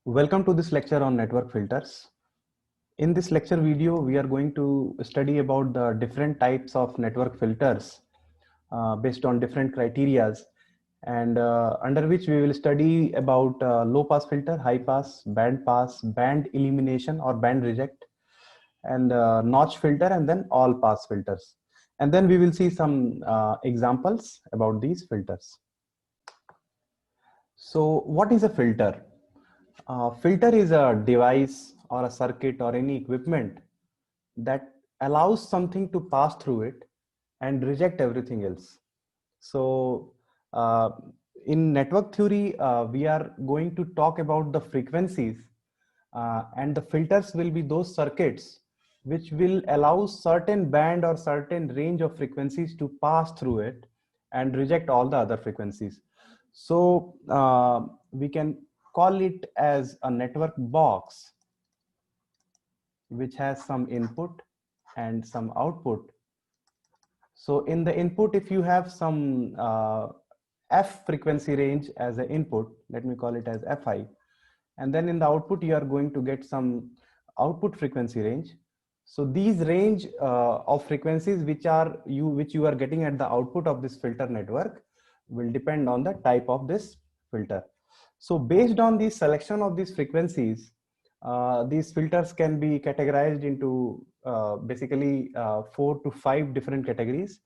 Welcome to this lecture on network filters. In this lecture video, we are going to study about the different types of network filters based on different criterias, and under which we will study about low pass filter, high pass, band elimination or band reject, and notch filter, and then all pass filters. And then we will see some examples about these filters. So what is a filter? Filter is a device or a circuit or any equipment that allows something to pass through it and reject everything else. So uh, in network theory, we are going to talk about the frequencies, and the filters will be those circuits which will allow certain band or certain range of frequencies to pass through it and reject all the other frequencies. So we can call it as a network box which has some input and some output. So in the input, if you have some f frequency range as an input, let me call it as fi, and then in the output you are going to get some output frequency range. So these range of frequencies which you are getting at the output of this filter network will depend on the type of this filter. So based on the selection of these frequencies, these filters can be categorized into basically 4 to 5 different categories.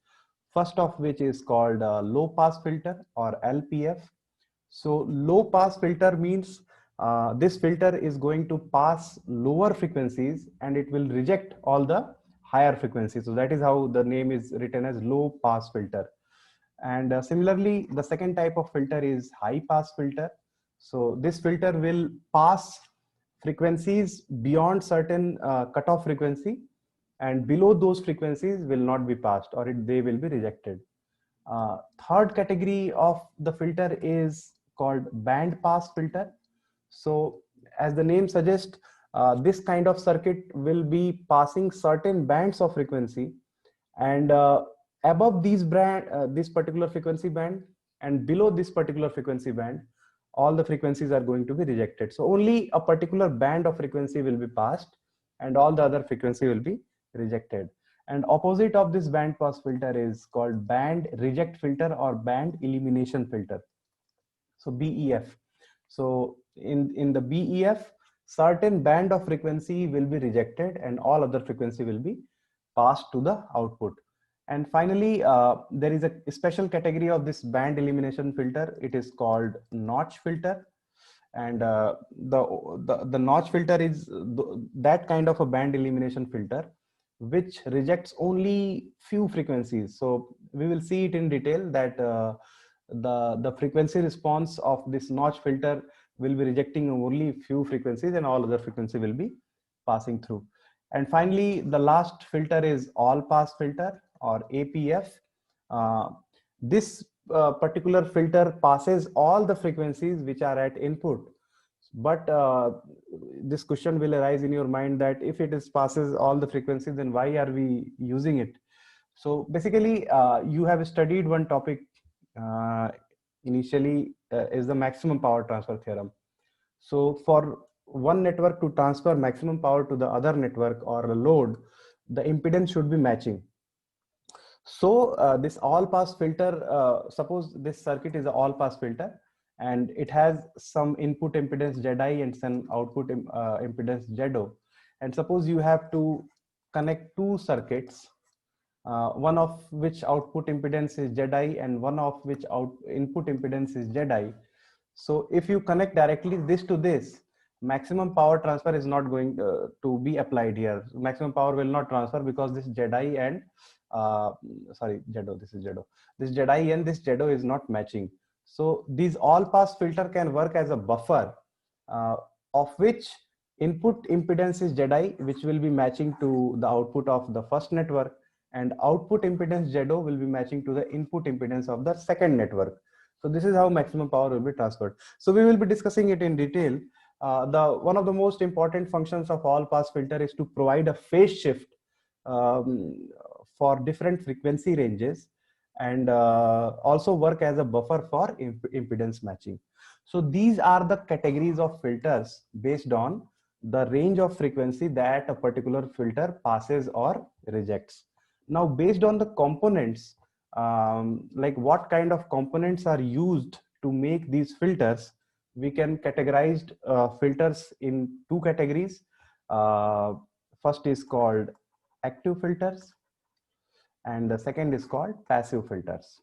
First of which is called low pass filter or LPF. So low pass filter means this filter is going to pass lower frequencies and it will reject all the higher frequencies. So that is how the name is written as low pass filter. And similarly, the second type of filter is high pass filter. So this filter will pass frequencies beyond certain cutoff frequency, and below those frequencies will not be passed, or they will be rejected. Third category of the filter is called band pass filter. So as the name suggests, this kind of circuit will be passing certain bands of frequency, and above this particular frequency band and below this particular frequency band, all the frequencies are going to be rejected. So only a particular band of frequency will be passed and all the other frequency will be rejected. And opposite of this band pass filter is called band reject filter or band elimination filter. So BEF. So in the BEF, certain band of frequency will be rejected and all other frequency will be passed to the output. And finally, there is a special category of this band elimination filter. It is called notch filter. And the notch filter is that kind of a band elimination filter which rejects only few frequencies. So we will see it in detail that the frequency response of this notch filter will be rejecting only few frequencies and all other frequency will be passing through. And finally, the last filter is all pass filter or APF. This particular filter passes all the frequencies which are at input. But this question will arise in your mind that if it is passes all the frequencies, then why are we using it? So basically, you have studied one topic initially is the maximum power transfer theorem. So for one network to transfer maximum power to the other network or a load, the impedance should be matching. So this all pass filter, suppose this circuit is an all pass filter and it has some input impedance Zi and some output impedance Zo. And suppose you have to connect two circuits, one of which output impedance is Zi and one of which input impedance is Zi. So if you connect directly this to this, maximum power transfer is not going to be applied here. Maximum power will not transfer because this Zi and Zo, this is Zo. This Zi and this Zo is not matching. So these all pass filter can work as a buffer of which input impedance is Zi, which will be matching to the output of the first network, and output impedance Zo will be matching to the input impedance of the second network. So this is how maximum power will be transferred. So we will be discussing it in detail. One of the most important functions of all pass filter is to provide a phase shift for different frequency ranges, and also work as a buffer for impedance matching. So these are the categories of filters based on the range of frequency that a particular filter passes or rejects. Now, based on the components, like what kind of components are used to make these filters, we can categorize filters in two categories. First is called active filters, and the second is called passive filters.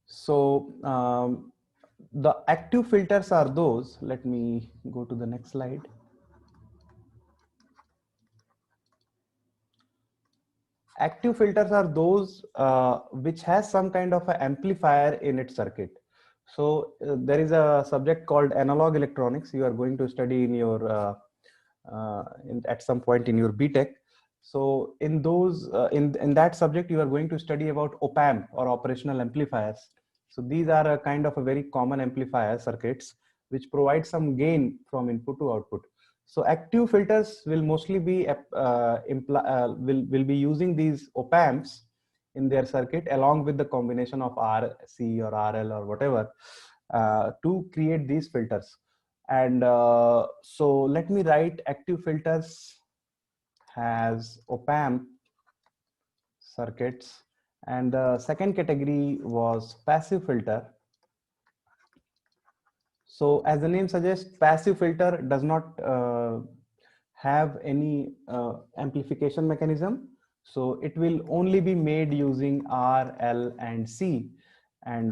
So the active filters are those, let me go to the next slide. Active filters are those which has some kind of an amplifier in its circuit. So there is a subject called analog electronics you are going to study in your at some point in your BTech. So in those in that subject you are going to study about op-amp or operational amplifiers. So these are a kind of a very common amplifier circuits which provide some gain from input to output. So active filters will mostly be will be using these op-amps in their circuit along with the combination of RC or RL or whatever to create these filters. And so let me write active filters has op-amp circuits, and the second category was passive filter. So as the name suggests, passive filter does not have any amplification mechanism. So it will only be made using R, L, and C. And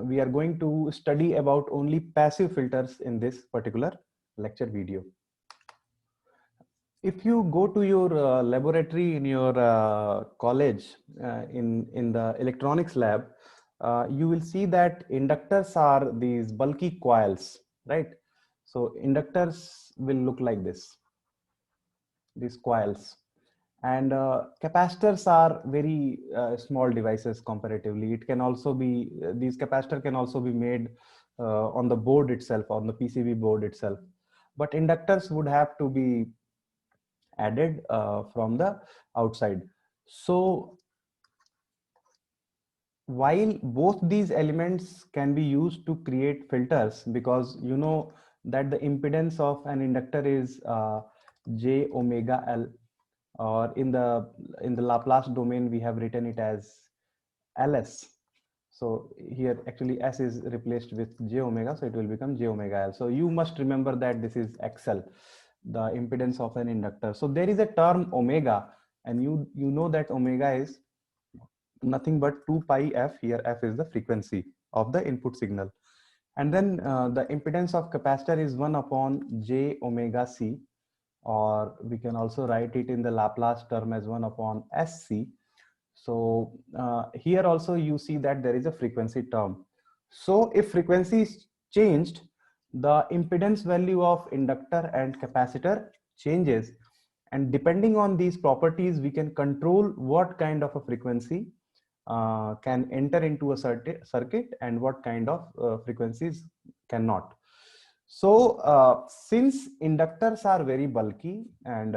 we are going to study about only passive filters in this particular lecture video. If you go to your laboratory in your college in the electronics lab, you will see that inductors are these bulky coils, right? So inductors will look like this, these coils, and capacitors are very small devices comparatively. It can also be these capacitor can also be made on the board itself, on the PCB board itself, but inductors would have to be added from the outside. So while both these elements can be used to create filters, because you know that the impedance of an inductor is j omega L, or in the Laplace domain we have written it as Ls. So here actually S is replaced with j omega, so it will become j omega L. So you must remember that this is XL, the impedance of an inductor. So there is a term omega, and you know that omega is nothing but 2 pi f. Here f is the frequency of the input signal, and then the impedance of capacitor is 1 upon j omega c, or we can also write it in the Laplace term as 1 upon sc. So here also you see that there is a frequency term. So if frequency is changed, the impedance value of inductor and capacitor changes, and depending on these properties we can control what kind of a frequency can enter into a circuit and what kind of frequencies cannot. So since inductors are very bulky and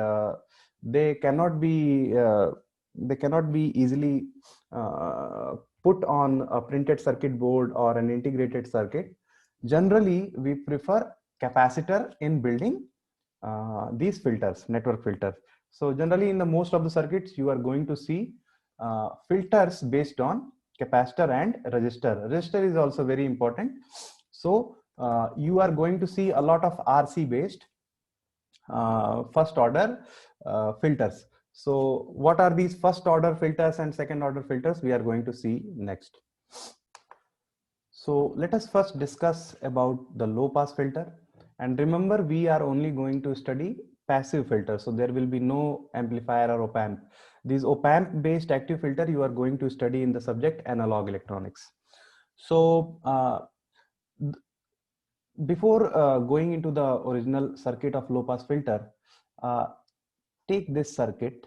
they cannot be easily put on a printed circuit board or an integrated circuit, generally we prefer capacitor in building these filters, network filters. So generally in the most of the circuits you are going to see filters based on capacitor and resistor. Resistor is also very important. So you are going to see a lot of RC based first order filters. So what are these first order filters and second order filters? We are going to see next. So let us first discuss about the low pass filter. And remember, we are only going to study passive filters. So there will be no amplifier or op-amp. These op-amp based active filter you are going to study in the subject analog electronics. So before going into the original circuit of low pass filter, uh, take this circuit.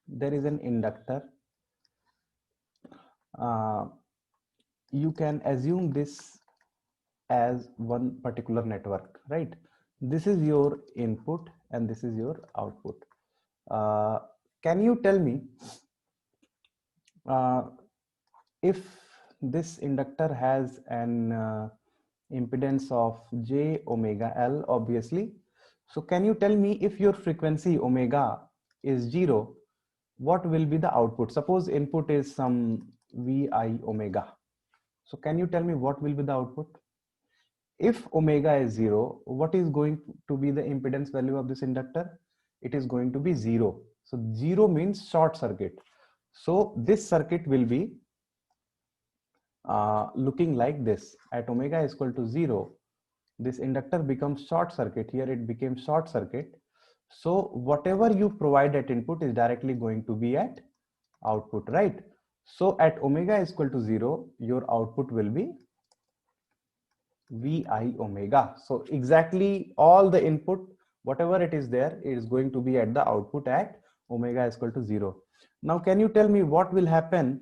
There is an inductor. You can assume this as one particular network, right? This is your input and this is your output. Can you tell me uh, if this inductor has an impedance of j omega L, obviously. So can you tell me, if your frequency omega is 0, what will be the output? Suppose input is some Vi omega. So can you tell me what will be the output? If omega is 0, what is going to be the impedance value of this inductor? It is going to be 0. So 0 means short circuit. So this circuit will be looking like this. At omega is equal to 0, this inductor becomes short circuit. Here it became short circuit. So whatever you provide at input is directly going to be at output, right? So at omega is equal to 0, your output will be Vi omega. So exactly all the input, whatever it is there, it is going to be at the output at omega is equal to 0. Now, can you tell me what will happen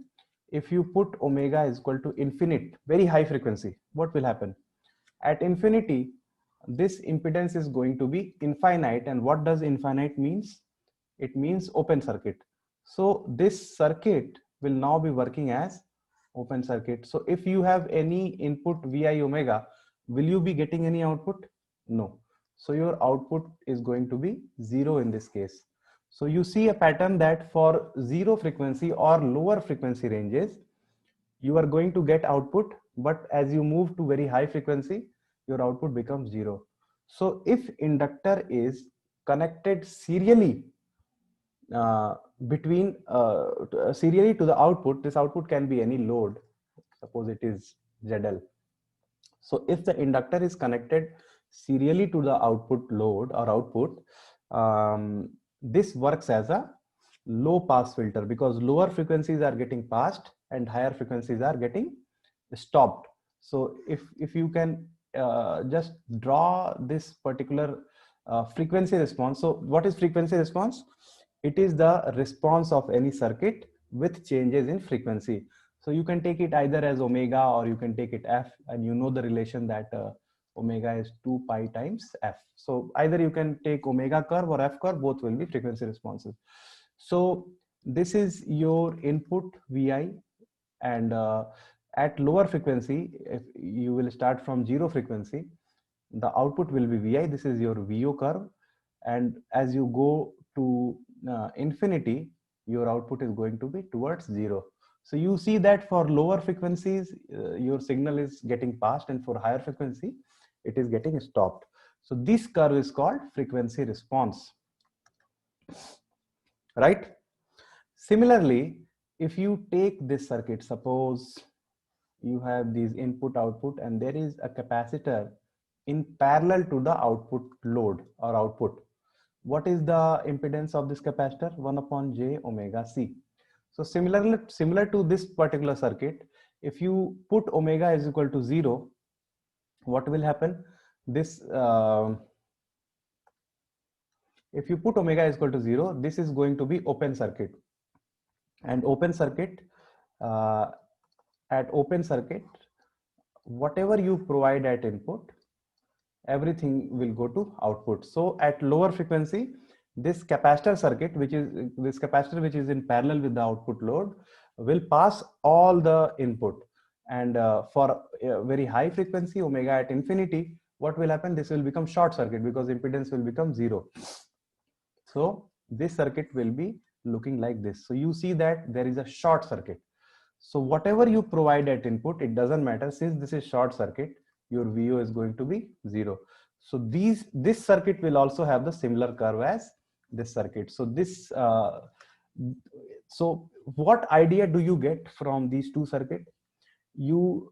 if you put omega is equal to infinite, very high frequency? What will happen? At infinity, this impedance is going to be infinite. And what does infinite means? It means open circuit. So this circuit will now be working as open circuit. So if you have any input Vi omega, will you be getting any output? No. So your output is going to be 0 in this case. So you see a pattern that for 0 frequency or lower frequency ranges, you are going to get output, but as you move to very high frequency, your output becomes 0. So if inductor is connected serially serially to the output, this output can be any load. Suppose it is ZL. So if the inductor is connected serially to the output load or output, this works as a low pass filter, because lower frequencies are getting passed and higher frequencies are getting stopped. So if you can just draw this particular frequency response. So what is frequency response? It is the response of any circuit with changes in frequency. So you can take it either as omega, or you can take it f, and you know the relation that omega is 2 pi times f. So either you can take omega curve or f curve, both will be frequency responses. So this is your input Vi, and at lower frequency, if you will start from 0 frequency, the output will be Vi. This is your Vo curve, and as you go to infinity, your output is going to be towards 0. So you see that for lower frequencies, your signal is getting passed, and for higher frequency, it is getting stopped. So this curve is called frequency response, right? Similarly, if you take this circuit, suppose you have these input output, and there is a capacitor in parallel to the output load or output. What is the impedance of this capacitor? 1 upon j omega c. So similar to this particular circuit, if you put omega is equal to 0, what will happen? This if you put omega is equal to 0, this is going to be open circuit. And open circuit, at open circuit, whatever you provide at input, everything will go to output. So at lower frequency, this capacitor circuit, which is in parallel with the output load, will pass all the input. And for very high frequency, omega at infinity, what will happen? This will become short circuit, because impedance will become 0. So this circuit will be looking like this. So you see that there is a short circuit. So whatever you provide at input, it doesn't matter. Since this is short circuit, your VO is going to be 0. So this circuit will also have the similar curve as this circuit. So so what idea do you get from these two circuits? You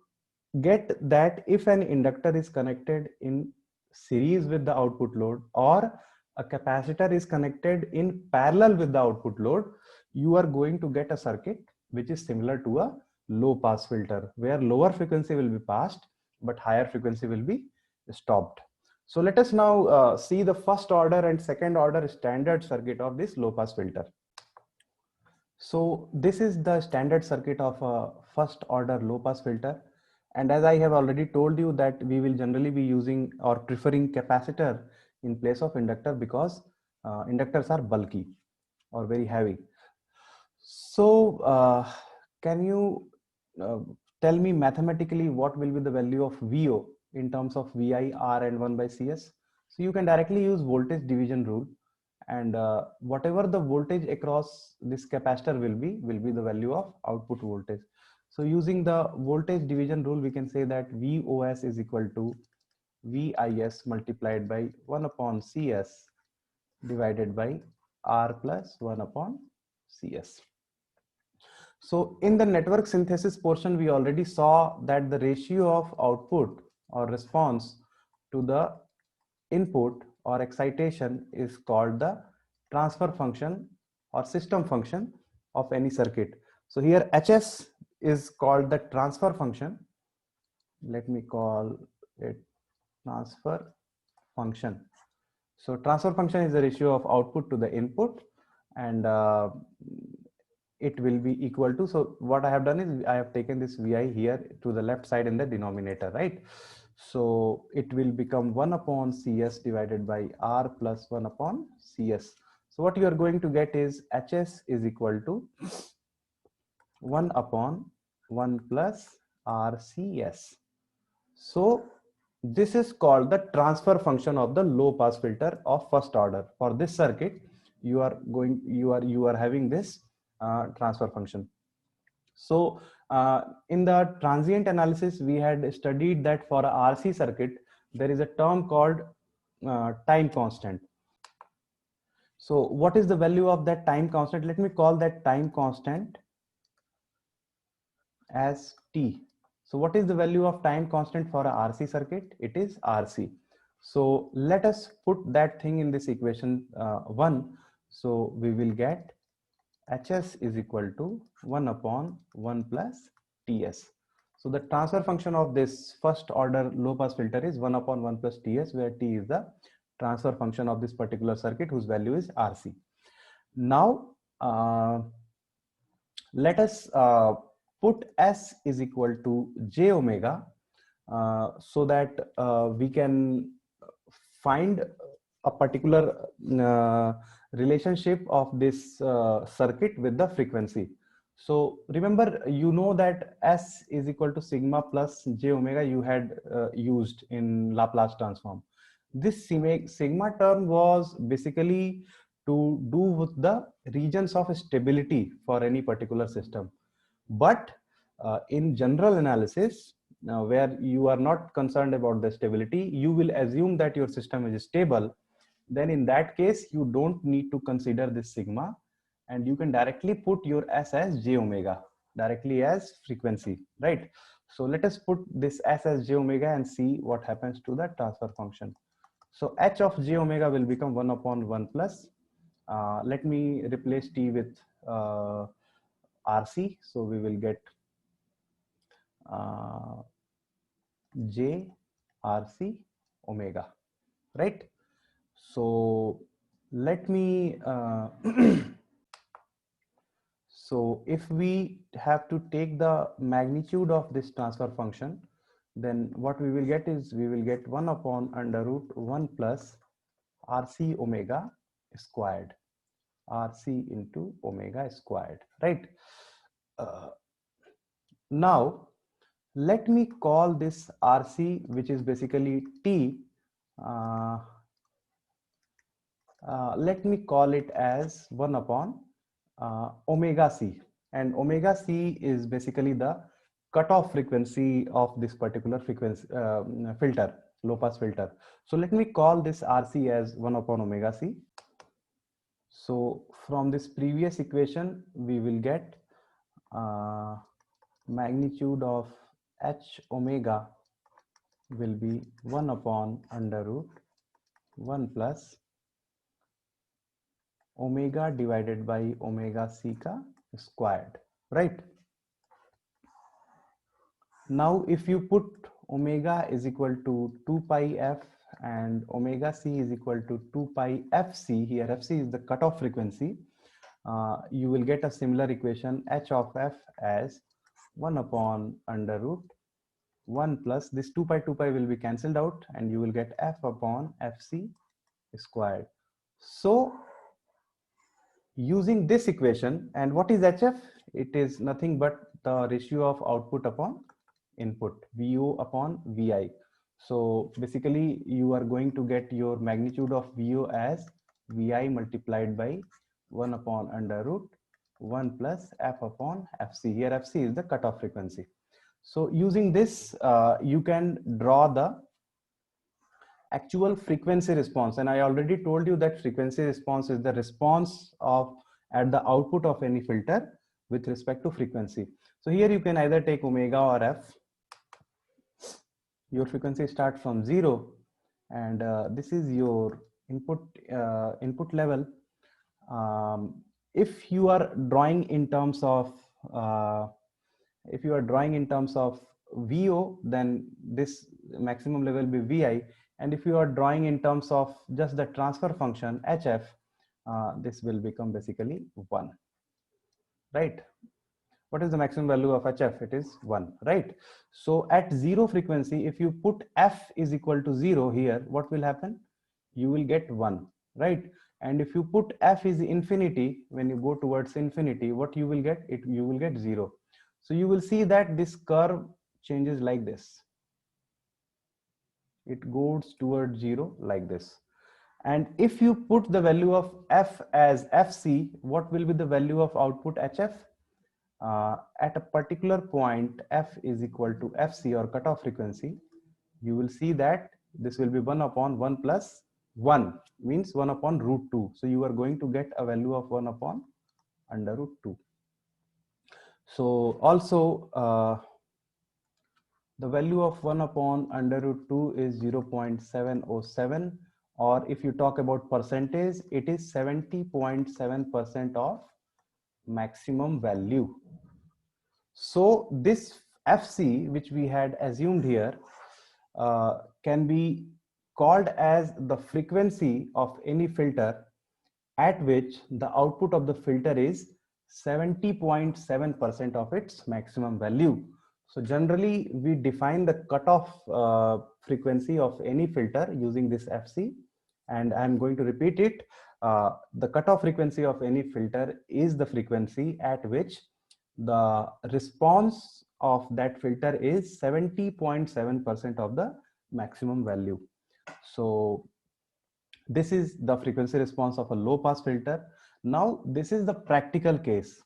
get that if an inductor is connected in series with the output load, or a capacitor is connected in parallel with the output load, you are going to get a circuit which is similar to a low pass filter, where lower frequency will be passed but higher frequency will be stopped. So let us now see the first order and second order standard circuit of this low pass filter. So this is the standard circuit of a first order low pass filter. And as I have already told you that we will generally be using or preferring capacitor in place of inductor, because inductors are bulky or very heavy. So can you uh, tell me mathematically what will be the value of VO in terms of VI, R, and 1 by CS? So you can directly use voltage division rule, and whatever the voltage across this capacitor will be the value of output voltage. So using the voltage division rule, we can say that VOS is equal to VIS multiplied by 1 upon CS divided by R plus 1 upon CS. So in the network synthesis portion, we already saw that the ratio of output or response to the input or excitation is called the transfer function or system function of any circuit. So here HS is called the transfer function. Let me call it transfer function. So transfer function is the ratio of output to the input, and it will be equal to, so what I have done is I have taken this VI here to the left side in the denominator, right? So it will become 1 upon CS divided by R plus 1 upon CS. So what you are going to get is HS is equal to 1 upon 1 plus RCS. So this is called the transfer function of the low pass filter of first order. For this circuit, you are having this transfer function. So in the transient analysis, we had studied that for a RC circuit, there is a term called time constant. So what is the value of that time constant? Let me call that time constant as T. So what is the value of time constant for a RC circuit? It is RC. So let us put that thing in this equation 1. So we will get HS is equal to 1 upon 1 plus TS. So the transfer function of this first order low pass filter is 1 upon 1 plus TS, where T is the transfer function of this particular circuit whose value is RC. Now let us put S is equal to J omega so that we can find a particular relationship of this circuit with the frequency. So remember, you know that S is equal to sigma plus J omega you had used in Laplace transform. This sigma term was basically to do with the regions of stability for any particular system. But in general analysis, where you are not concerned about the stability, you will assume that your system is stable. Then in that case, you don't need to consider this sigma, and you can directly put your S as J omega, directly as frequency, right? So let us put this S as J omega and see what happens to the transfer function. So H of J omega will become 1 upon 1 plus, let me replace T with RC. So we will get J RC omega, right? So let me, so if we have to take the magnitude of this transfer function, then what we will get is we will get 1 upon under root 1 plus RC omega squared. RC into omega squared, right? Now let me call this RC, which is basically T, let me call it as 1 upon omega C, and omega C is basically the cutoff frequency of this particular frequency filter, low pass filter. So let me call this RC as 1 upon omega C. So from this previous equation, we will get magnitude of H omega will be 1 upon under root 1 plus omega divided by omega C ka squared, right? Now if you put omega is equal to 2 pi f and omega C is equal to 2 pi fc, here fc is the cutoff frequency, you will get a similar equation H of f as 1 upon under root 1 plus this 2 pi will be cancelled out, and you will get f upon fc squared. So using this equation, and what is HF? It is nothing but the ratio of output upon input, VO upon VI. So basically you are going to get your magnitude of VO as VI multiplied by 1 upon under root 1 plus F upon FC. Here FC is the cutoff frequency. So using this, you can draw the actual frequency response. And I already told you that frequency response is the response of at the output of any filter with respect to frequency. So here you can either take omega or F. Your frequency starts from 0, and this is your input level. If you are drawing in terms of VO, then this maximum level will be VI, and if you are drawing in terms of just the transfer function HF, this will become basically 1, right? What is the maximum value of HF? It is 1, right? So at 0 frequency, if you put F is equal to 0 here, what will happen? You will get 1, right? And if you put F is infinity, when you go towards infinity, what you will get? You will get 0. So you will see that this curve changes like this. It goes towards 0 like this. And if you put the value of F as FC, what will be the value of output HF? At a particular point, F is equal to FC or cutoff frequency, you will see that this will be 1 upon 1 plus 1, means 1 upon root 2. So you are going to get a value of 1 upon under root 2. So also the value of 1 upon under root 2 is 0.707, or if you talk about percentage, it is 70.7% of maximum value. So this FC, which we had assumed here, can be called as the frequency of any filter at which the output of the filter is 70.7% of its maximum value. So generally we define the cutoff frequency of any filter using this FC, and I'm going to repeat it. The cutoff frequency of any filter is the frequency at which the response of that filter is 70.7% of the maximum value. So this is the frequency response of a low pass filter. Now this is the practical case.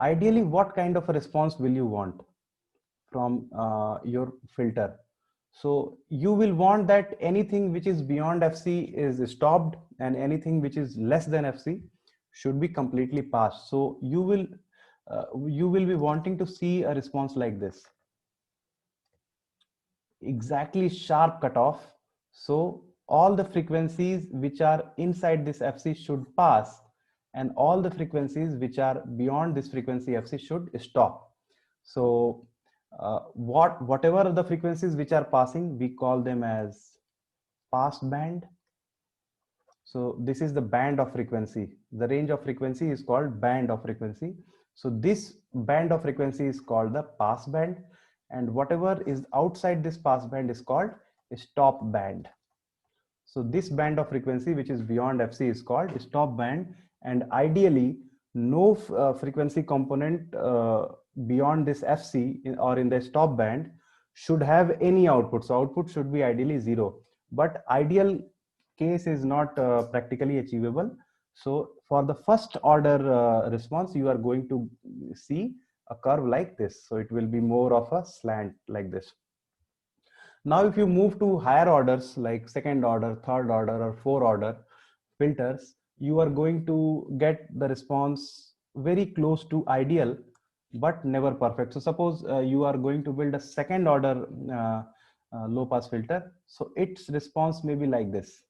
Ideally, what kind of a response will you want from your filter? So you will want that anything which is beyond FC is stopped, and anything which is less than FC should be completely passed. So you will be wanting to see a response like this, exactly sharp cutoff. So all the frequencies which are inside this FC should pass, and all the frequencies which are beyond this frequency FC should stop. So whatever the frequencies which are passing, we call them as pass band. So this is the band of frequency. The range of frequency is called band of frequency. So this band of frequency is called the pass band, and whatever is outside this pass band is called a stop band. So this band of frequency which is beyond FC is called stop band, and ideally no frequency component beyond this FC or in the stop band should have any output. So output should be ideally 0, but ideal case is not practically achievable. So for the first order response, you are going to see a curve like this. So it will be more of a slant like this. Now, if you move to higher orders like second order, third order, or fourth order filters, you are going to get the response very close to ideal, but never perfect. So suppose you are going to build a second order low pass filter. So its response may be like this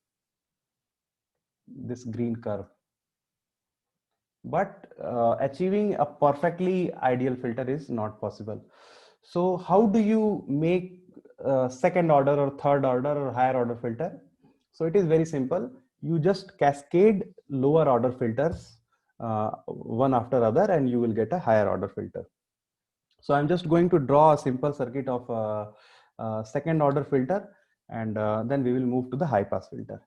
green curve. But achieving a perfectly ideal filter is not possible. So how do you make second order or third order or higher order filter? So it is very simple. You just cascade lower order filters one after other, and you will get a higher order filter. So I'm just going to draw a simple circuit of a second order filter, and then we will move to the high pass filter.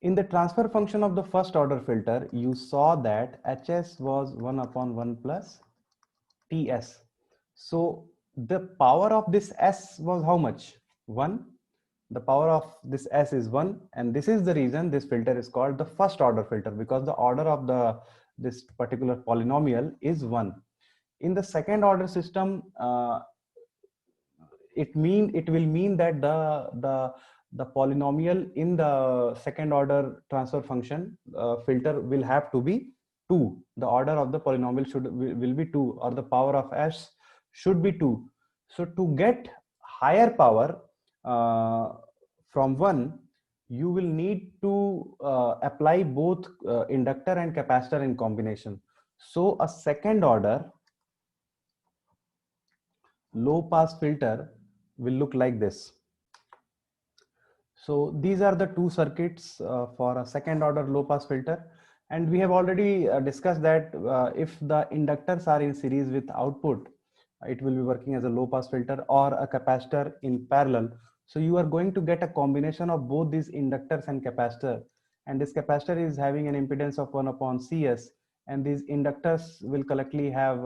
In the transfer function of the first order filter, you saw that Hs was 1 upon 1 plus Ts. So the power of this S was how much? 1. The power of this S is 1, and this is the reason this filter is called the first order filter, because the order of this particular polynomial is 1. In the second order system, it will mean that the polynomial in the second order transfer function filter will have to be 2. The order of the polynomial will be 2, or the power of s should be 2. So to get higher power from 1, you will need to apply both inductor and capacitor in combination. So a second order low pass filter will look like this. So these are the two circuits for a second order low pass filter, and we have already discussed that if the inductors are in series with output, it will be working as a low pass filter, or a capacitor in parallel. So you are going to get a combination of both these inductors and capacitor, and this capacitor is having an impedance of 1 upon Cs, and these inductors will collectively have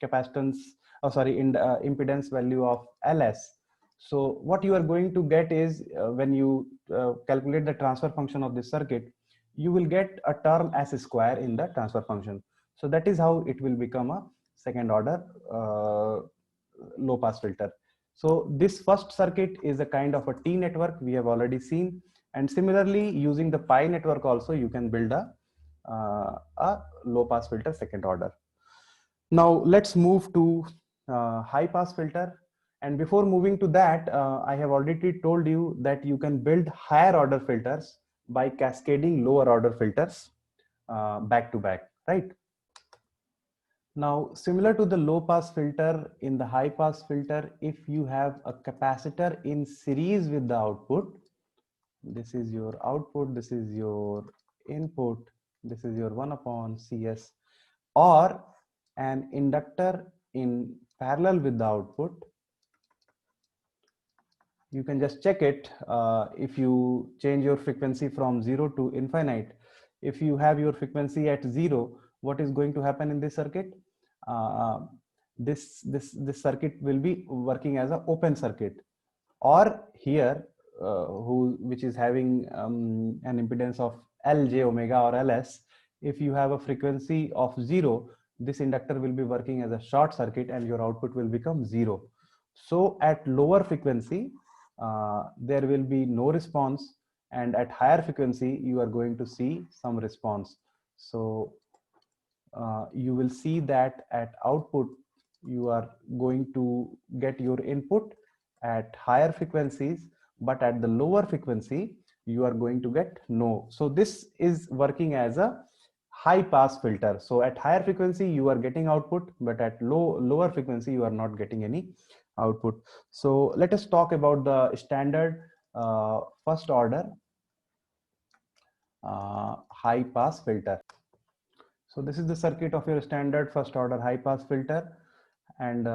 capacitance, impedance value of Ls. So what you are going to get is when you calculate the transfer function of this circuit, you will get a term s square in the transfer function. So that is how it will become a second order low pass filter. So this first circuit is a kind of a T network we have already seen, and similarly using the pi network also you can build a low pass filter second order. Now let's move to high pass filter. And before moving to that, I have already told you that you can build higher order filters by cascading lower order filters back to back, right? Now, similar to the low pass filter, in the high pass filter, if you have a capacitor in series with the output, this is your output, this is your input, this is your 1 upon Cs, or an inductor in parallel with the output, you can just check it. If you change your frequency from 0 to infinite, if you have your frequency at 0, what is going to happen in this circuit? This circuit will be working as an open circuit. Or here, which is having an impedance of Lj omega or Ls, if you have a frequency of 0, this inductor will be working as a short circuit and your output will become 0. So at lower frequency, there will be no response, and at higher frequency you are going to see some response. So you will see that at output you are going to get your input at higher frequencies, but at the lower frequency you are going to get no. So this is working as a high pass filter. So at higher frequency you are getting output, but at lower frequency you are not getting any output. So let us talk about the standard first order high pass filter. So this is the circuit of your standard first order high pass filter, and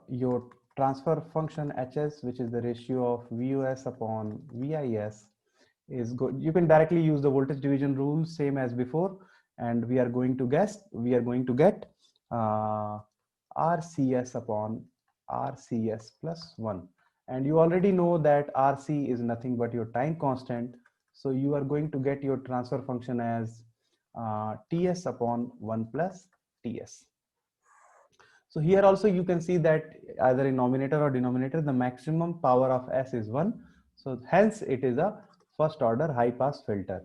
your transfer function Hs, which is the ratio of Vus upon Vis, is good. You can directly use the voltage division rule, same as before, and we are going to get RCS upon RCS plus 1. And you already know that RC is nothing but your time constant. So you are going to get your transfer function as Ts upon 1 plus Ts. So here also you can see that either in numerator or denominator, the maximum power of S is 1. So hence it is a first order high pass filter.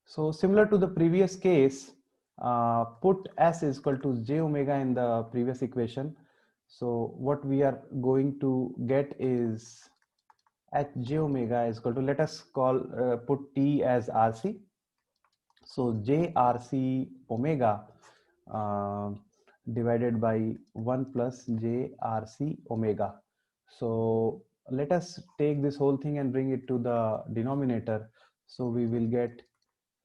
So similar to the previous case, put S is equal to j omega in the previous equation. So what we are going to get is h j omega is equal to, let us call put T as RC. So j RC omega divided by 1 plus j RC omega. So let us take this whole thing and bring it to the denominator. So we will get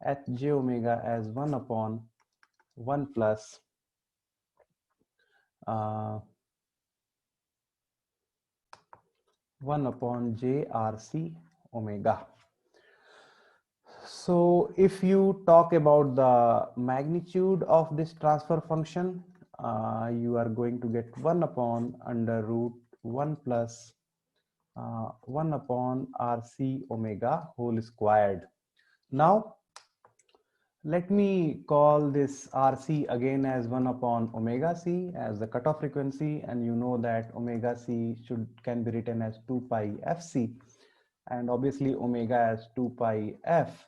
h j omega as 1 upon 1 plus 1 upon j RC omega. So if you talk about the magnitude of this transfer function, you are going to get 1 upon under root 1 plus 1 upon RC omega whole squared. Now let me call this RC again as 1 upon omega C as the cutoff frequency, and you know that omega C can be written as 2 pi FC, and obviously omega as 2 pi F.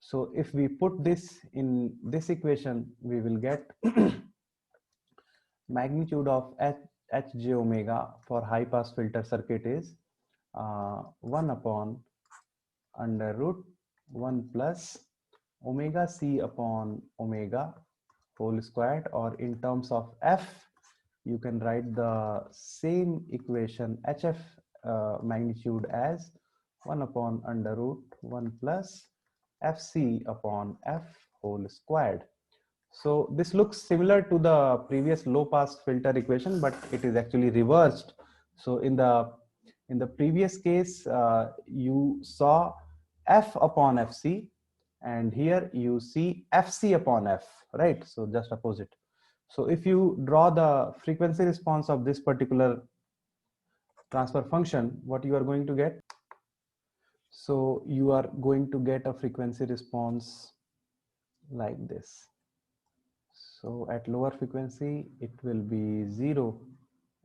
So if we put this in this equation, we will get magnitude of Hj omega for high pass filter circuit is 1 upon under root 1 plus omega C upon omega whole squared, or in terms of F, you can write the same equation HF magnitude as 1 upon under root 1 plus FC upon F whole squared. So this looks similar to the previous low pass filter equation, but it is actually reversed. So in the previous case, you saw F upon FC, and here you see FC upon F, right? So just opposite. So if you draw the frequency response of this particular transfer function, what you are going to get? So you are going to get a frequency response like this. So at lower frequency, it will be 0,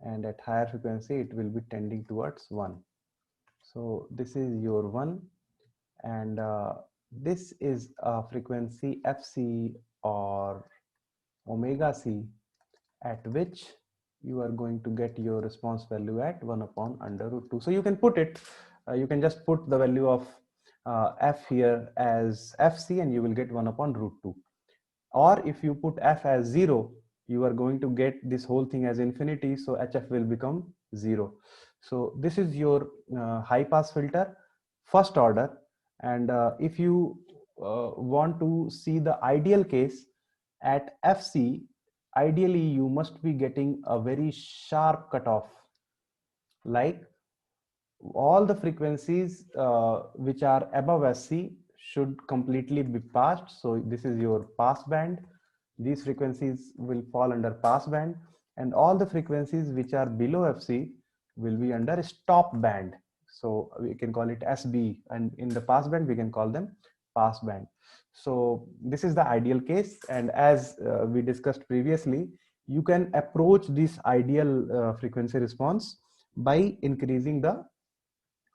and at higher frequency, it will be tending towards 1. So this is your 1, and this is a frequency FC or omega C, at which you are going to get your response value at 1 upon under root 2. So you can put it, you can just put the value of F here as FC, and you will get 1 upon root 2. Or if you put F as 0, you are going to get this whole thing as infinity, so HF will become 0. So this is your high pass filter, first order. And if you want to see the ideal case at FC, ideally you must be getting a very sharp cutoff, like all the frequencies which are above SC should completely be passed. So this is your pass band. These frequencies will fall under pass band, and all the frequencies which are below FC will be under stop band. So we can call it SB, and in the pass band we can call them pass band. So this is the ideal case, and as we discussed previously, you can approach this ideal frequency response by increasing the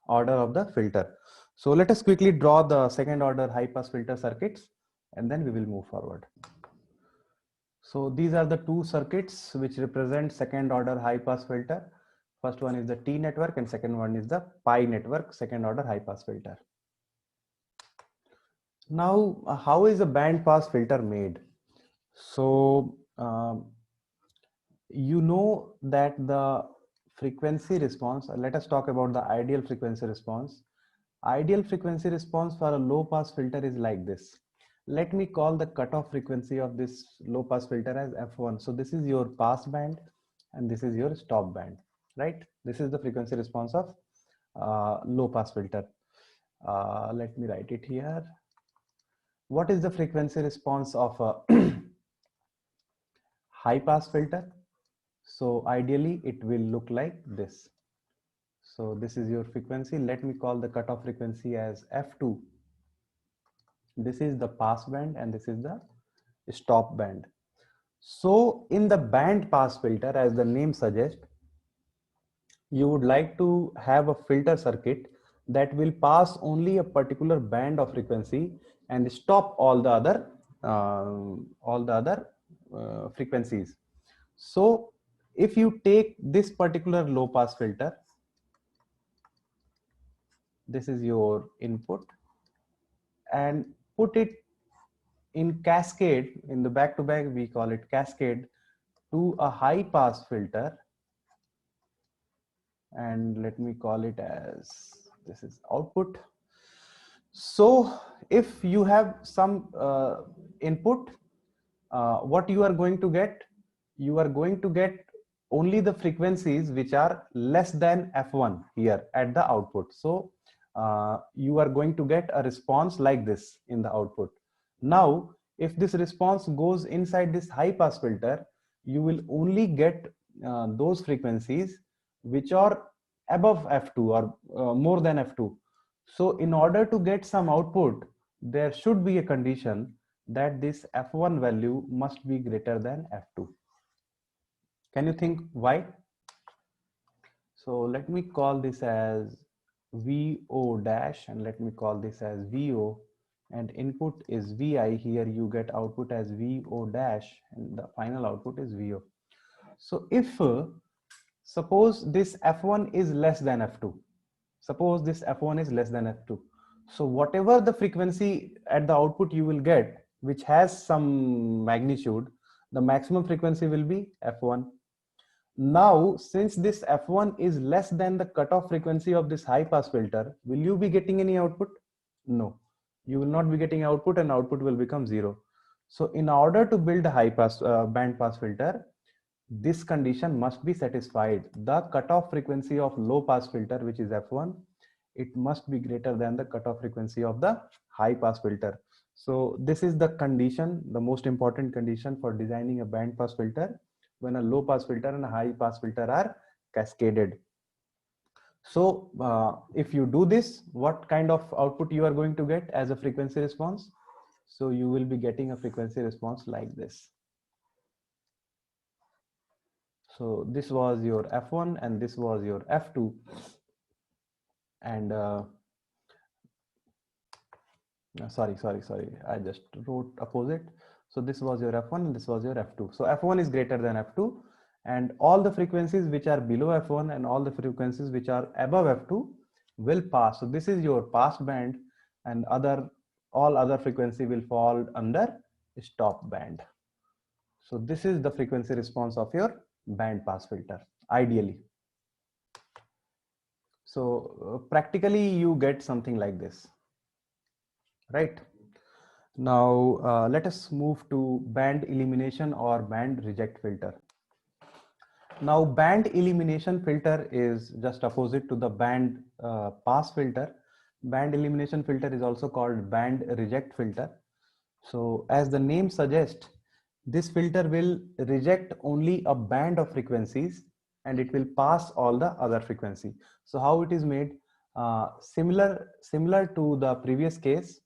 order of the filter. So let us quickly draw the second order high pass filter circuits, and then we will move forward. So these are the two circuits which represent second order high pass filter. First one is the T network, and second one is the pi network, second order high pass filter. Now, how is a band pass filter made? So you know that the frequency response, let us talk about the ideal frequency response. Ideal frequency response for a low pass filter is like this. Let me call the cutoff frequency of this low pass filter as F1. So this is your pass band and this is your stop band, right? This is the frequency response of low pass filter. Let me write it here. What is the frequency response of a high pass filter? So ideally it will look like this. So this is your frequency. Let me call the cutoff frequency as F2. This is the pass band and this is the stop band. So in the band pass filter, as the name suggests, you would like to have a filter circuit that will pass only a particular band of frequency and stop all the other frequencies. So if you take this particular low pass filter, this is your input, and put it in cascade, in the back to back, we call it cascade, to a high pass filter, and let me call it as this is output. So if you have some input, what you are going to get? You are going to get only the frequencies which are less than F1 here at the output. So you are going to get a response like this in the output. Now, if this response goes inside this high pass filter, you will only get those frequencies which are above f2 or more than f2. So in order to get some output, there should be a condition that this f1 value must be greater than f2. Can you think why? So let me call this as VO dash, and let me call this as VO, and input is VI. Here you get output as VO dash, and the final output is VO. So if suppose this F1 is less than F2, suppose this F1 is less than F2. So whatever the frequency at the output you will get, which has some magnitude, the maximum frequency will be F1. Now, since this F1 is less than the cutoff frequency of this high pass filter, will you be getting any output? No, you will not be getting output, and output will become zero. So in order to build a high pass band pass filter, this condition must be satisfied. The cutoff frequency of low pass filter, which is F1, it must be greater than the cutoff frequency of the high pass filter. So this is the condition, the most important condition for designing a band pass filter, when a low pass filter and a high pass filter are cascaded. So if you do this, what kind of output you are going to get as a frequency response? So you will be getting a frequency response like this. So this was your F1 and this was your F2, and sorry, I just wrote opposite. So this was your F1 and this was your F2. So F1 is greater than F2, and all the frequencies which are below F1 and all the frequencies which are above F2 will pass. So this is your pass band, and all other frequency will fall under stop band. So this is the frequency response of your band pass filter, ideally. So practically you get something like this, right? Now let us move to band elimination or band reject filter. Now band elimination filter is just opposite to the band pass filter. Band elimination filter is also called band reject filter. So as the name suggests, this filter will reject only a band of frequencies and it will pass all the other frequency. So how it is made? Similar to the previous case,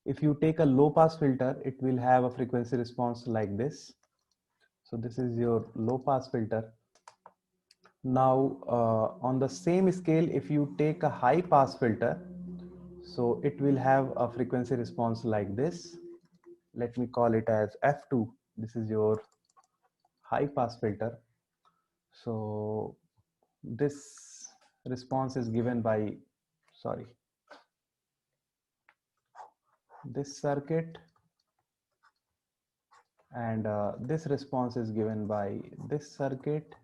if you take a low pass filter, it will have a frequency response like this. So this is your low pass filter. Now on the same scale, if you take a high pass filter, so it will have a frequency response like this. Let me call it as F2. This is your high pass filter. So this response is given by, sorry, this circuit, and this response is given by this circuit.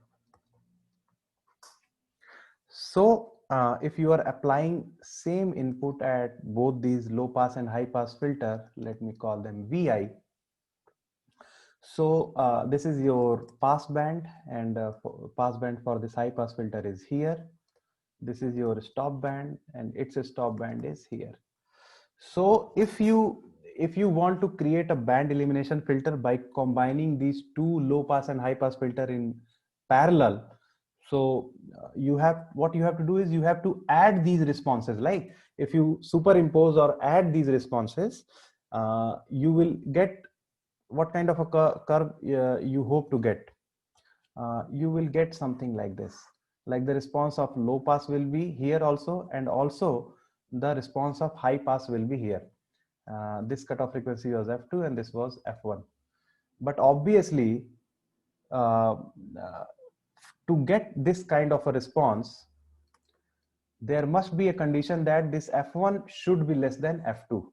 So if you are applying same input at both these low pass and high pass filter, let me call them VI. So this is your pass band, and pass band for this high pass filter is here. This is your stop band, and its stop band is here. So if you want to create a band elimination filter by combining these two low pass and high pass filter in parallel, so what you have to do is you have to add these responses. Like if you superimpose or add these responses, you will get what kind of a curve you hope to get. You will get something like this. Like the response of low pass will be here also, and also the response of high pass will be here. This cutoff frequency was F2 and this was F1. But obviously, to get this kind of a response, there must be a condition that this F1 should be less than F2.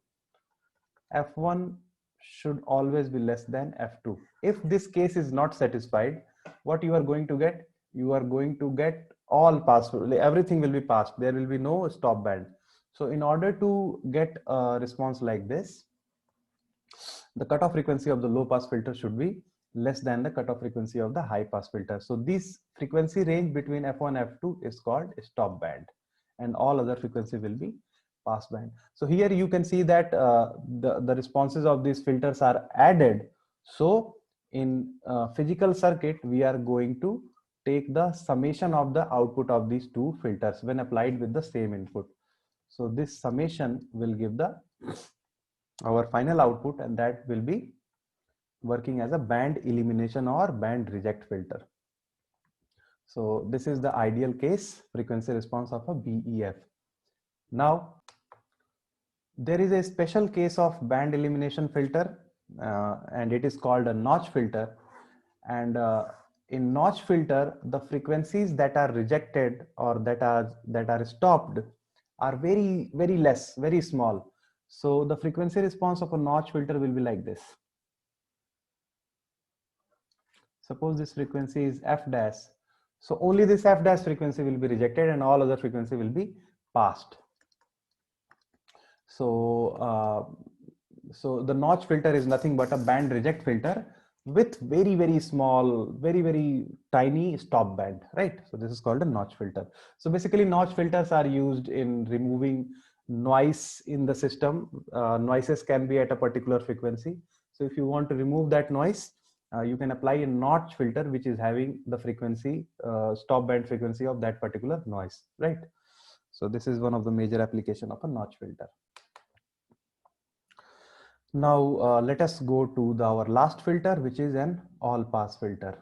F1 should always be less than F2. If this case is not satisfied, what you are going to get? You are going to get all pass, everything will be passed. There will be no stop band. So in order to get a response like this, the cutoff frequency of the low pass filter should be less than the cutoff frequency of the high pass filter. So this frequency range between F1 and F2 is called stop band, and all other frequency will be pass band. So here you can see that the responses of these filters are added. So In physical circuit, we are going to take the summation of the output of these two filters when applied with the same input. So this summation will give the our final output, and that will be working as a band elimination or band reject filter. So this is the ideal case frequency response of a BEF. Now there is a special case of band elimination filter, and it is called a notch filter. And in notch filter, the frequencies that are rejected or that are stopped are very less, very small. So the frequency response of a notch filter will be like this. Suppose this frequency is f dash. So only this f dash frequency will be rejected and all other frequency will be passed. So the notch filter is nothing but a band reject filter with very small, very tiny stop band, right? So this is called a notch filter. So basically notch filters are used in removing noise in the system. Noises can be at a particular frequency. So if you want to remove that noise, you can apply a notch filter which is having the frequency, stop band frequency of that particular noise, right? So this is one of the major application of a notch filter. Now let us go to our last filter, which is an all pass filter.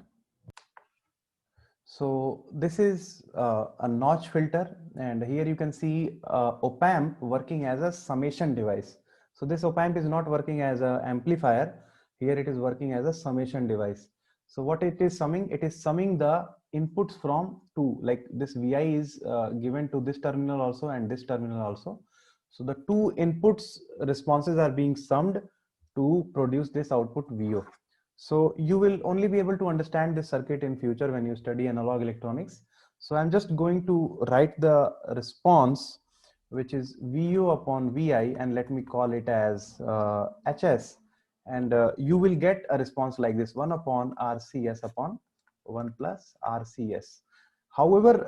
So this is a notch filter, and here you can see op-amp working as a summation device. So this op-amp is not working as an amplifier. Here it is working as a summation device. So what it is summing? It is summing the inputs from two, like this Vi is given to this terminal also and this terminal also. So the two inputs responses are being summed to produce this output VO. So you will only be able to understand this circuit in future when you study analog electronics. So I'm just going to write the response, which is VO upon VI, and let me call it as HS. And you will get a response like this: 1 upon RCS upon 1 plus RCS. However,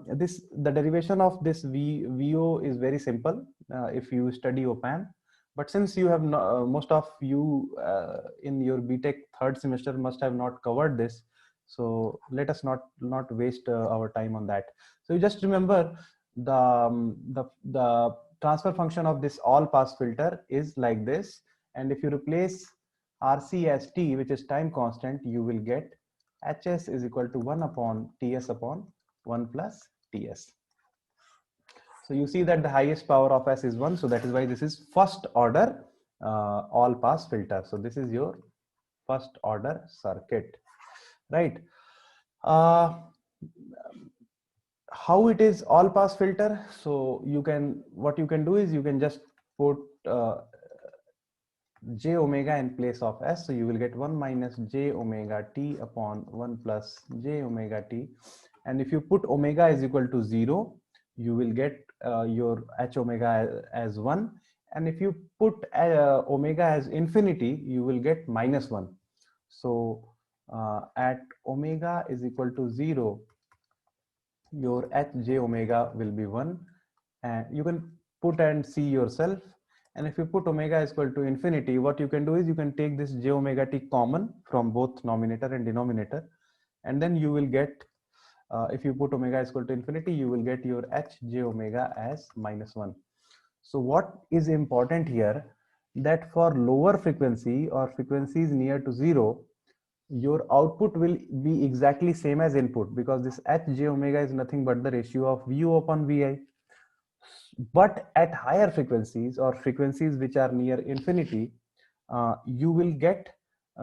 the derivation of this VO is very simple if you study op-amp. But since you have most of you in your BTech third semester must have not covered this, so let us not waste our time on that. So you just remember the transfer function of this all pass filter is like this, and if you replace RC as t, which is time constant, you will get HS is equal to 1 upon TS upon 1 plus TS. So you see that the highest power of S is 1. So that is why this is first order all pass filter. So this is your first order circuit, right? How it is all pass filter? So what you can do is you can just put j omega in place of S. So you will get 1 minus j omega t upon 1 plus j omega t. And if you put omega is equal to 0, you will get your h omega as 1. And if you put omega as infinity, you will get minus 1. So at omega is equal to 0, your h j omega will be 1. And you can put and see yourself. And if you put omega is equal to infinity, what you can do is you can take this j omega t common from both numerator and denominator. And then you will get, if you put omega is equal to infinity, you will get your h j omega as minus 1. So what is important here, that for lower frequency or frequencies near to 0, your output will be exactly same as input, because this h j omega is nothing but the ratio of VO upon VI. But at higher frequencies or frequencies which are near infinity, you will get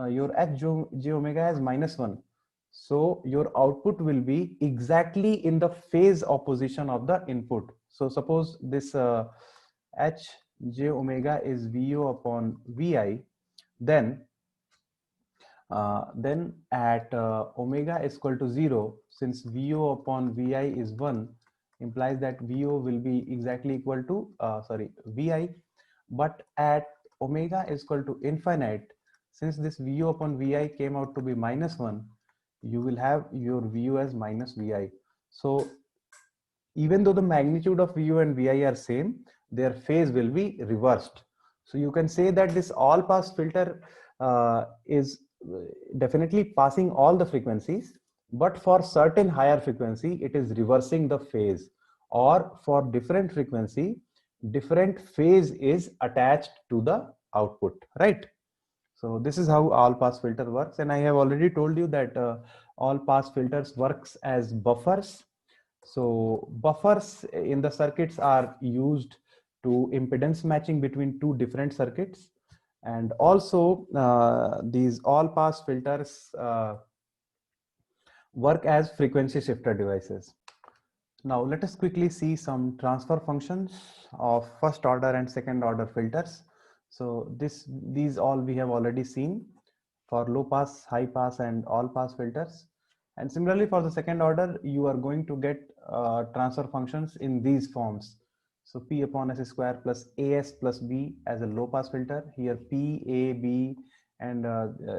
your h j omega as minus 1. So your output will be exactly in the phase opposition of the input. So suppose this h j omega is VO upon VI, then at omega is equal to 0, since VO upon VI is 1, implies that VO will be exactly equal to VI. But at omega is equal to infinite, since this VO upon VI came out to be minus 1, you will have your VO as minus VI. So even though the magnitude of VO and VI are same, their phase will be reversed. So you can say that this all pass filter is definitely passing all the frequencies, but for certain higher frequency it is reversing the phase, or for different frequency different phase is attached to the output, right? So this is how all pass filter works, and I have already told you that all pass filters works as buffers. So buffers in the circuits are used to impedance matching between two different circuits, and also these all pass filters work as frequency shifter devices. Now let us quickly see some transfer functions of first order and second order filters. So these all we have already seen for low pass, high pass and all pass filters. And similarly for the second order, you are going to get transfer functions in these forms. So P upon S square plus AS plus B as a low pass filter. Here P, A, B and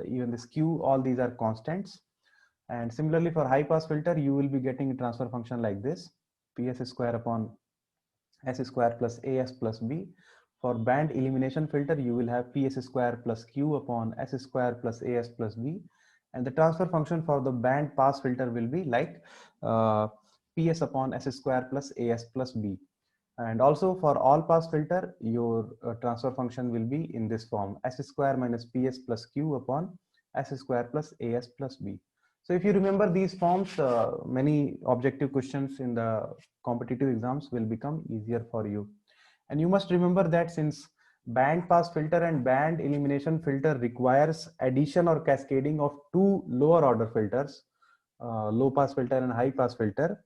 even this Q, all these are constants. And similarly for high pass filter, you will be getting a transfer function like this: Ps square upon S square plus As plus B. For band elimination filter, you will have Ps square plus Q upon S square plus As plus B. And the transfer function for the band pass filter will be like Ps upon S square plus As plus B. And also for all pass filter, your transfer function will be in this form: S square minus Ps plus Q upon S square plus As plus B. So if you remember these forms, many objective questions in the competitive exams will become easier for you. And you must remember that since band pass filter and band elimination filter requires addition or cascading of two lower order filters, low pass filter and high pass filter,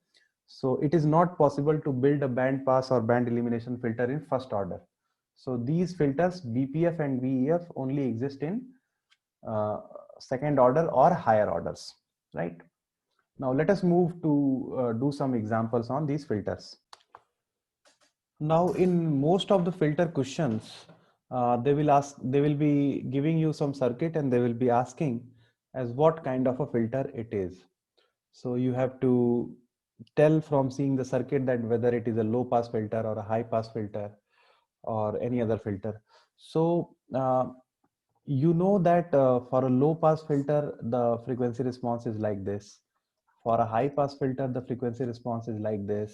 so it is not possible to build a band pass or band elimination filter in first order. So these filters BPF and BEF only exist in uh, second order or higher orders, right? Now let us move to do some examples on these filters. Now in most of the filter questions, they will be giving you some circuit and they will be asking as what kind of a filter it is. So you have to tell from seeing the circuit that whether it is a low pass filter or a high pass filter or any other filter. So you know that for a low pass filter, the frequency response is like this. For a high pass filter, the frequency response is like this.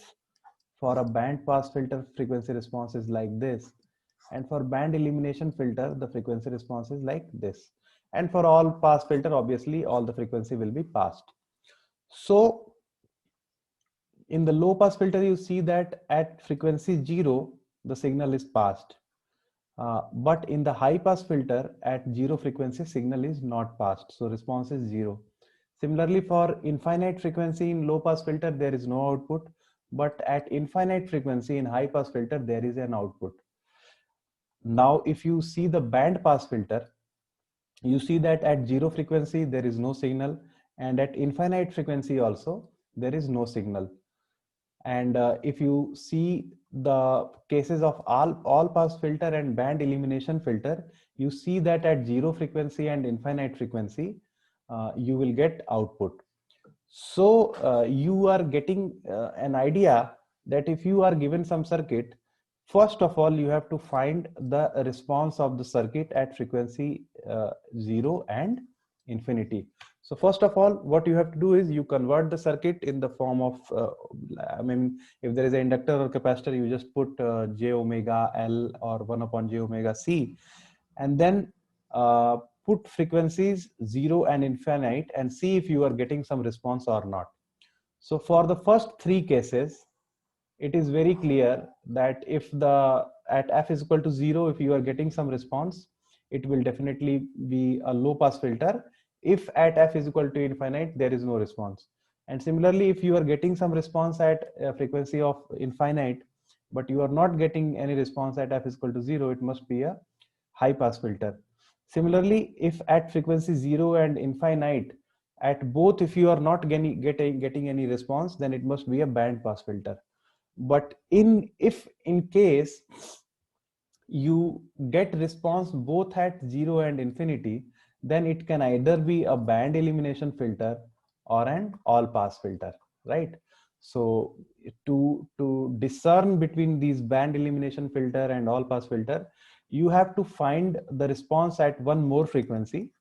For a band pass filter, frequency response is like this. And for band elimination filter, the frequency response is like this. And for all pass filter, obviously, all the frequency will be passed. So in the low pass filter, you see that at frequency 0, the signal is passed. But in the high pass filter at 0 frequency, signal is not passed. So response is 0. Similarly, for infinite frequency in low pass filter, there is no output. But at infinite frequency in high pass filter, there is an output. Now, if you see the band pass filter, you see that at 0 frequency, there is no signal. And at infinite frequency also, there is no signal. And if you see the cases of all pass filter and band elimination filter, you see that at 0 frequency and infinite frequency, you will get output. So you are getting an idea that if you are given some circuit, first of all, you have to find the response of the circuit at frequency 0 and infinity. So first of all, what you have to do is you convert the circuit in the form of, I mean, if there is an inductor or capacitor, you just put j omega L or 1 upon j omega C, and then put frequencies 0 and infinite and see if you are getting some response or not. So for the first three cases, it is very clear that if the at f is equal to 0, if you are getting some response, it will definitely be a low pass filter. If at f is equal to infinite, there is no response. And similarly, if you are getting some response at a frequency of infinite, but you are not getting any response at f is equal to 0, it must be a high pass filter. Similarly, if at frequency 0 and infinite, at both, if you are not getting any response, then it must be a band pass filter. But if in case you get response both at 0 and infinity, then it can either be a band elimination filter or an all pass filter, right? So to discern between these band elimination filter and all pass filter, you have to find the response at one more frequency,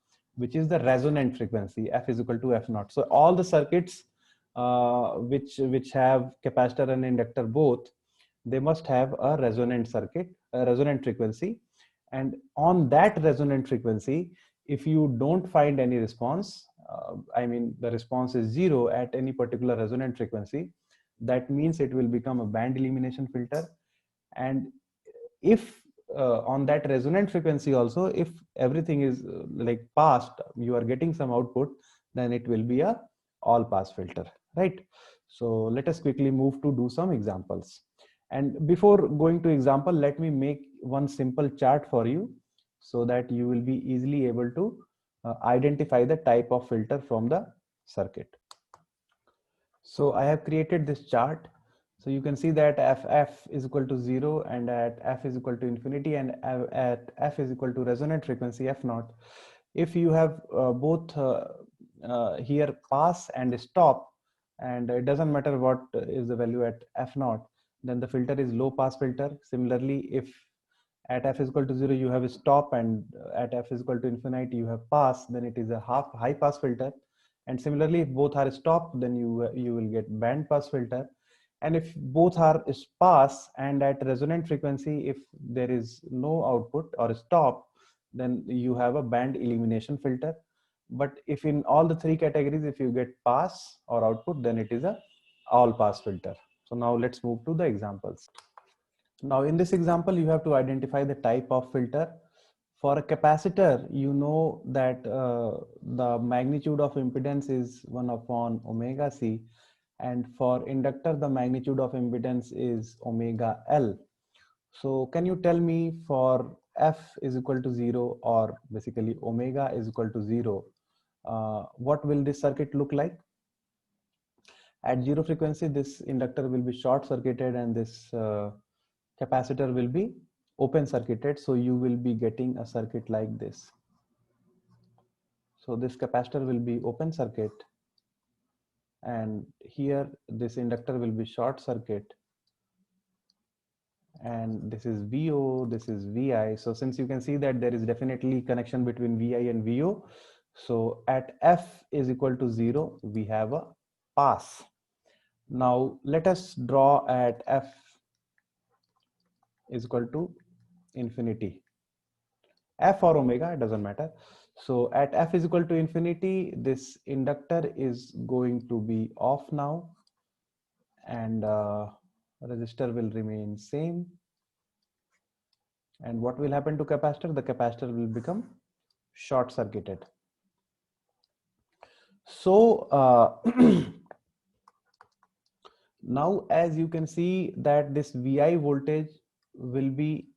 which is the resonant frequency. F is equal to F naught. So all the circuits which have capacitor and inductor both, they must have a resonant circuit, a resonant frequency. And on that resonant frequency, if you don't find any response, I mean the response is zero at any particular resonant frequency, that means it will become a band elimination filter. And if on that resonant frequency also, if everything is like passed, you are getting some output, then it will be a all pass filter, right? So let us quickly move to do some examples. And before going to example, let me make one simple chart for you so that you will be easily able to identify the type of filter from the circuit. So I have created this chart. So you can see that f is equal to 0 and at f is equal to infinity and at f is equal to resonant frequency f naught. If you have both here pass and stop, and it doesn't matter what is the value at f naught, then the filter is low pass filter. Similarly, if at f is equal to 0 you have a stop and at f is equal to infinity you have pass, then it is a high pass filter. And similarly, if both are stop, then you will get band pass filter. And if both are pass and at resonant frequency, if there is no output or stop, then you have a band elimination filter. But if in all the three categories, if you get pass or output, then it is a all pass filter. So now let's move to the examples. Now in this example, you have to identify the type of filter. For a capacitor, you know that the magnitude of impedance is 1 upon omega c, and for inductor the magnitude of impedance is omega L. So can you tell me for F is equal to 0, or basically omega is equal to 0, what will this circuit look like? At zero frequency, this inductor will be short circuited and this capacitor will be open circuited. So you will be getting a circuit like this. So this capacitor will be open circuit, and here this inductor will be short circuit, and this is VO, this is VI. So since you can see that there is definitely connection between VI and VO, so at F is equal to 0, we have a pass. Now let us draw at F is equal to infinity. F or omega, it doesn't matter. So at F is equal to infinity, this inductor is going to be off now, and resistor will remain same. And what will happen to capacitor? The capacitor will become short circuited. So now as you can see that this VI voltage will be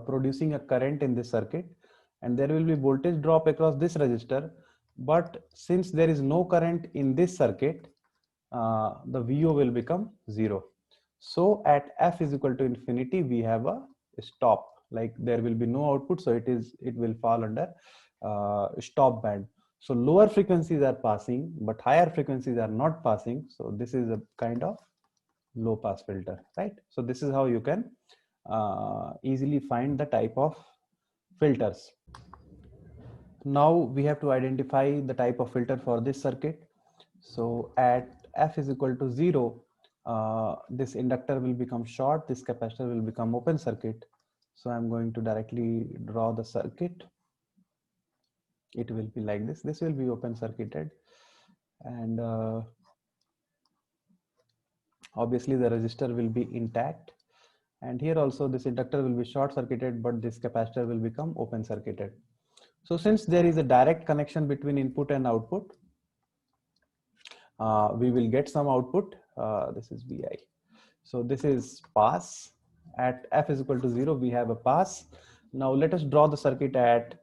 producing a current in this circuit, and there will be voltage drop across this resistor. But since there is no current in this circuit, the VO will become 0. So at F is equal to infinity, we have a stop, like there will be no output, so it will fall under stop band. So lower frequencies are passing, but higher frequencies are not passing. So this is a kind of low pass filter, right? So this is how you can easily find the type of filters. Now we have to identify the type of filter for this circuit. So at F is equal to 0, this inductor will become short, this capacitor will become open circuit. So I'm going to directly draw the circuit. It will be like this. This will be open circuited, and obviously the resistor will be intact. And here also this inductor will be short circuited, but this capacitor will become open circuited. So since there is a direct connection between input and output, we will get some output. This is VI. So this is pass. At F is equal to 0, we have a pass. Now let us draw the circuit at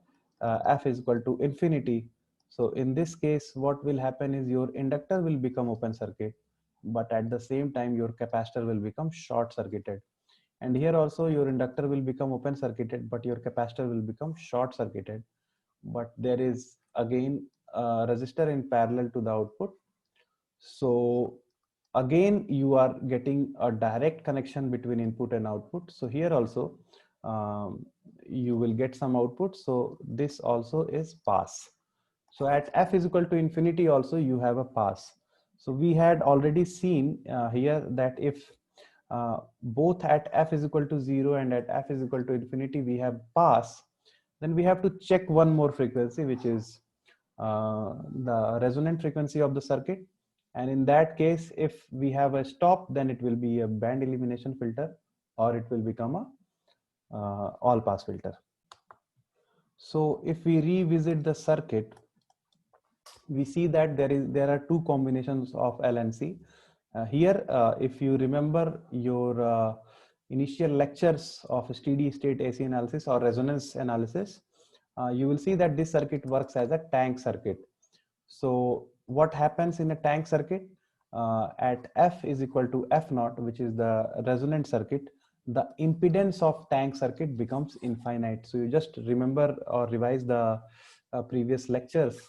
F is equal to infinity. So in this case, what will happen is your inductor will become open circuit, but at the same time, your capacitor will become short circuited. And here also your inductor will become open circuited, but your capacitor will become short circuited. But there is again a resistor in parallel to the output. So again, you are getting a direct connection between input and output. So here also you will get some output. So this also is pass. So at f is equal to infinity also you have a pass. So we had already seen here that if both at f is equal to 0 and at f is equal to infinity we have pass, then we have to check one more frequency, which is the resonant frequency of the circuit. And in that case, if we have a stop, then it will be a band elimination filter, or it will become a all pass filter. So if we revisit the circuit, we see that there are two combinations of L and C. Here, if you remember your initial lectures of steady state AC analysis or resonance analysis, you will see that this circuit works as a tank circuit. So what happens in a tank circuit? At F is equal to F naught, which is the resonant circuit, the impedance of tank circuit becomes infinite. So you just remember or revise the previous lectures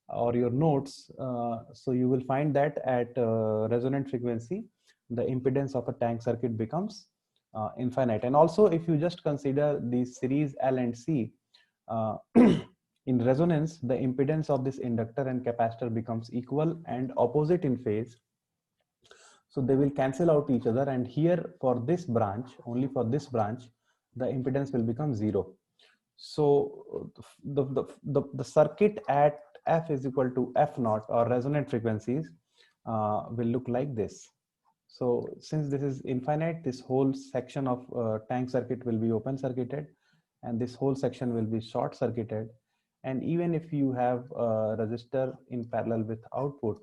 or your notes. So you will find that at resonant frequency, the impedance of a tank circuit becomes infinite. And also, if you just consider the series L and C, in resonance, the impedance of this inductor and capacitor becomes equal and opposite in phase. So they will cancel out each other. And here for this branch, only for this branch, the impedance will become 0. So the circuit at F is equal to F naught or resonant frequencies will look like this. So since this is infinite, this whole section of tank circuit will be open circuited, and this whole section will be short circuited. And even if you have a resistor in parallel with output,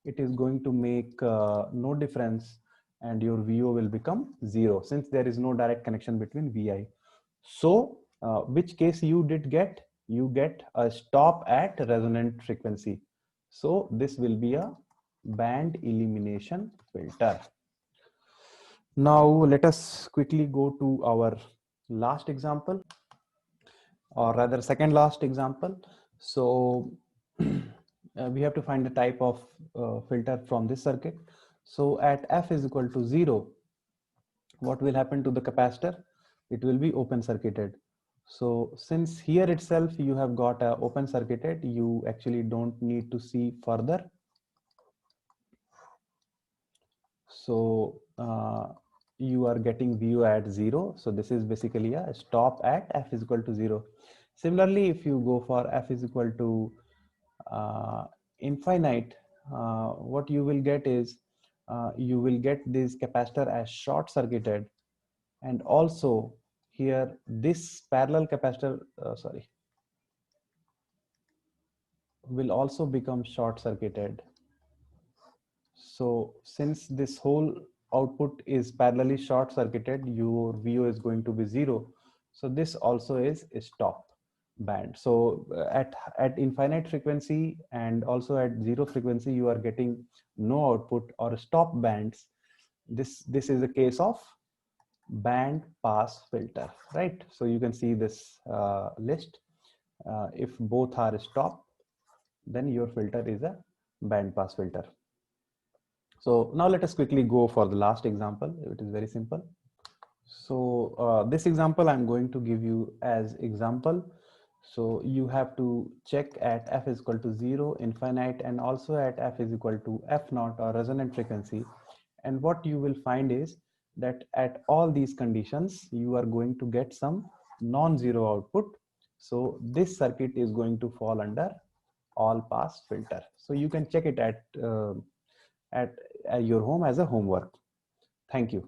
it is going to make no difference, and your VO will become 0 since there is no direct connection between VI. So which case you did get? You get a stop at resonant frequency. So this will be a band elimination filter. Now let us quickly go to our last example, or rather second last example. So we have to find the type of filter from this circuit. So at F is equal to 0, what will happen to the capacitor? It will be open circuited. So since here itself you have got a open circuited, you actually don't need to see further. So you are getting VO at 0. So this is basically a stop at F is equal to 0. Similarly, if you go for F is equal to infinite, what you will get is you will get this capacitor as short circuited, and also here this parallel capacitor will also become short circuited. So since this whole output is parallelly short circuited, your VO is going to be 0. So this also is a stop band. So at infinite frequency and also at 0 frequency, you are getting no output or stop bands. This is a case of band pass filter, right? So you can see this list. If both are stop, then your filter is a band pass filter. So now let us quickly go for the last example. It is very simple. So this example I'm going to give you as example. So you have to check at F is equal to 0, infinite, and also at F is equal to F naught or resonant frequency. And what you will find is that at all these conditions, you are going to get some non-zero output. So this circuit is going to fall under all pass filter. So you can check it at your home as a homework. Thank you.